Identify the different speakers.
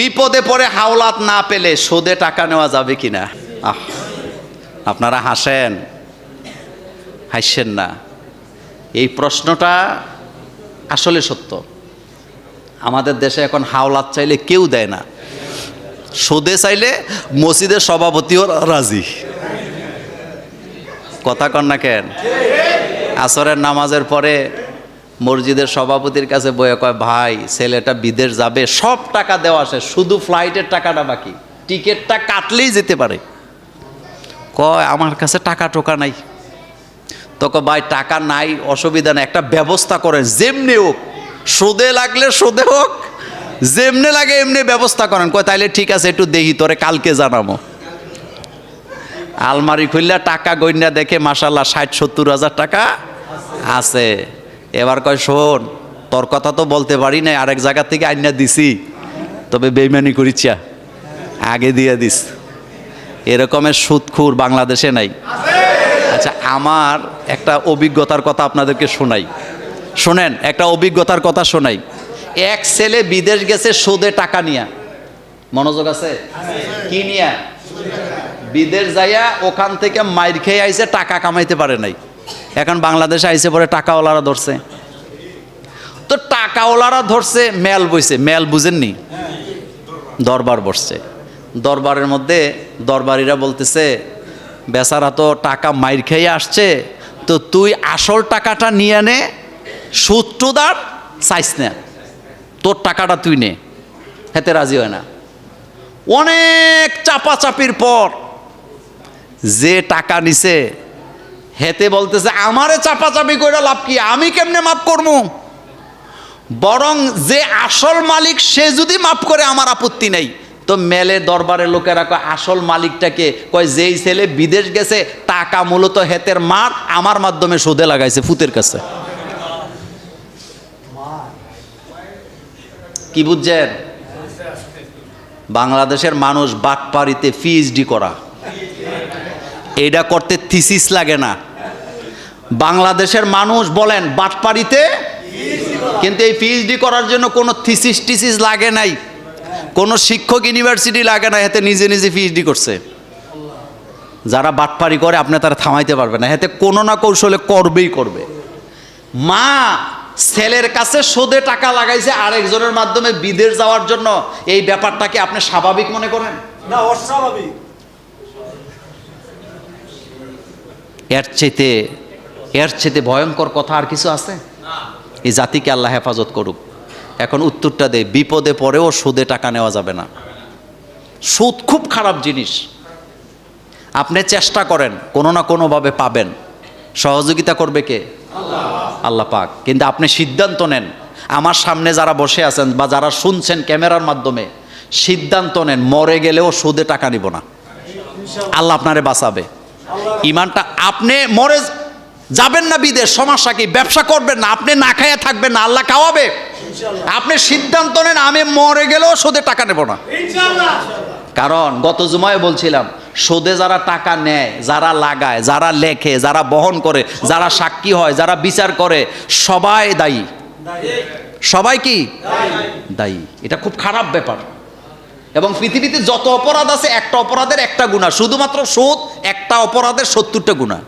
Speaker 1: বিপদে পড়ে হাওলাত না পেলে সুদে টাকা নেওয়া যাবে কিনা? আপনারা হাসেন না, এই প্রশ্নটা আসলে সত্য। আমাদের দেশে এখন হাওলাত চাইলে কেউ দেয় না, সুদে চাইলে মসজিদের সভাপতিও রাজি। কথা কন না কেন? আসরের নামাজের পরে মসজিদের সভাপতির কাছে বয়ে কয়, ভাই ছেলেটা বিদেশ যাবে, সব টাকা দেওয়া আসে, শুধু ফ্লাইটের টাকাটা বাকি, টিকিটটা কাটলেই যেতে পারে। কয় আমার কাছে টাকা টোকা নাই। তোকে ভাই টাকা নাই, অসুবিধা নেই, একটা ব্যবস্থা করেন, যেমনি হোক, সুদে লাগলে সুদে হোক, যেমনি লাগে এমনি ব্যবস্থা করেন। কয় তাইলে ঠিক আছে, একটু দেখি, তোরে কালকে জানাবো। আলমারি খুললে টাকা গইনা দেখে মাশাল্লাহ 60-70 হাজার টাকা আছে। এবার কয় শোন, তোর কথা তো বলতে পারি না, আরেক জায়গা থেকে আইনা দিছি, তবে বেইমানি করিছা, আগে দিয়ে দিস। এরকমের সুদখোর বাংলাদেশে নাই। আচ্ছা, আমার একটা অভিজ্ঞতার কথা আপনাদেরকে শোনাই, শোনেন, একটা অভিজ্ঞতার কথা শোনাই। এক ছেলে বিদেশ গেছে সুদে টাকা নিয়া, মনোযোগ আছে? কি নিয়া? বিদেশ যাইয়া ওখান থেকে মাইর খেয়ে আইছে, টাকা কামাইতে পারে নাই। এখন বাংলাদেশে আইসে পরে টাকাওয়ালারা ধরছে। তো টাকাওয়ালারা ধরছে, মেল বইছে, মেল বুঝেননি, দরবার বসছে। দরবারের মধ্যে দরবারিরা বলতেছে, বেচারা তো টাকা মাইর খেয়ে আসছে, তো তুই আসল টাকাটা নিয়ে নে, সুদ টুদ আর চাইস না, তোর টাকাটা তুই নে। হেতে রাজি হয় না। অনেক চাপাচাপির পর যে টাকা নিছে হেতে বলতেছে, আমারে চাপাচাপি করে লাভ কি, আমি কেমনে মাফ করবো, বরং যে আসল মালিক সে যদি মাফ করে আমার আপত্তি নেই। তো মেলে দরবারের লোকেরা কয়, আসল মালিকটাকে? কয় যেই ছেলে বিদেশ গেছে, টাকা মূলত হেতের মার আমার মাধ্যমে সুদে লাগাইছে ফুতের কাছে। কি বুঝছেন? বাংলাদেশের মানুষ বাটপাড়িতে পিএইচডি করা, এটা করতে থিসিস লাগে না। বাংলাদেশের মানুষ বলেন বাটপাড়িতে, কিন্তু এই পিএইচডি করার জন্য কোনো থিসিস টিসিস লাগে নাই, কোনো শিক্ষক ইউনিভার্সিটি লাগে না, এতে নিজে নিজে পিএইচডি করছে। যারা বাটপাড়ি করে আপনি তারা থামাইতে পারবে না, এতে কোনো না কৌশলে করবেই করবে। মা ছেলের কাছে সুদে টাকা লাগাইছে আরেকজনের মাধ্যমে বিদেশ যাওয়ার জন্য, এই ব্যাপারটাকে আপনি স্বাভাবিক মনে করেন?
Speaker 2: না, অস্বাভাবিক।
Speaker 1: এর চেয়ে ভয়ঙ্কর কথা আর কিছু আছে? এই জাতিকে আল্লাহ হেফাজত করুক। এখন উত্তরটা দেয়, বিপদে পড়েও সুদে টাকা নেওয়া যাবে না। সুদ খুব খারাপ জিনিস। আপনি চেষ্টা করেন, কোনো না কোনোভাবে পাবেন। সহযোগিতা করবে কে? আল্লাহ পাক। কিন্তু আপনি সিদ্ধান্ত নেন, আমার সামনে যারা বসে আছেন বা যারা শুনছেন ক্যামেরার মাধ্যমে, সিদ্ধান্ত নেন, মরে গেলেও সুদে টাকা নিব না। আল্লাহ আপনারে বাঁচাবে। ইমানটা, আপনি মরে যাবেন না বিদেশ, সমস্যা কি? ব্যবসা করবেন না, আপনি না খাইয়া থাকবেন না, আল্লাহ খাওয়াবে। আপনি সিদ্ধান্ত নেন, আমি মরে গেলেও সুদে টাকা নেব না। কারণ গত জুমায় বলছিলাম, সুদে যারা টাকা নেয়, যারা লাগায়, যারা লেখে, যারা বহন করে, যারা সাক্ষী হয়, যারা বিচার করে, সবাই দায়ী। সবাই কি দায়ী? এটা খুব খারাপ ব্যাপার। এবং পৃথিবীতে যত অপরাধ আছে, একটা অপরাধের একটা গুনাহ, শুধুমাত্র সুদ একটা অপরাধের 70টা গুনাহ।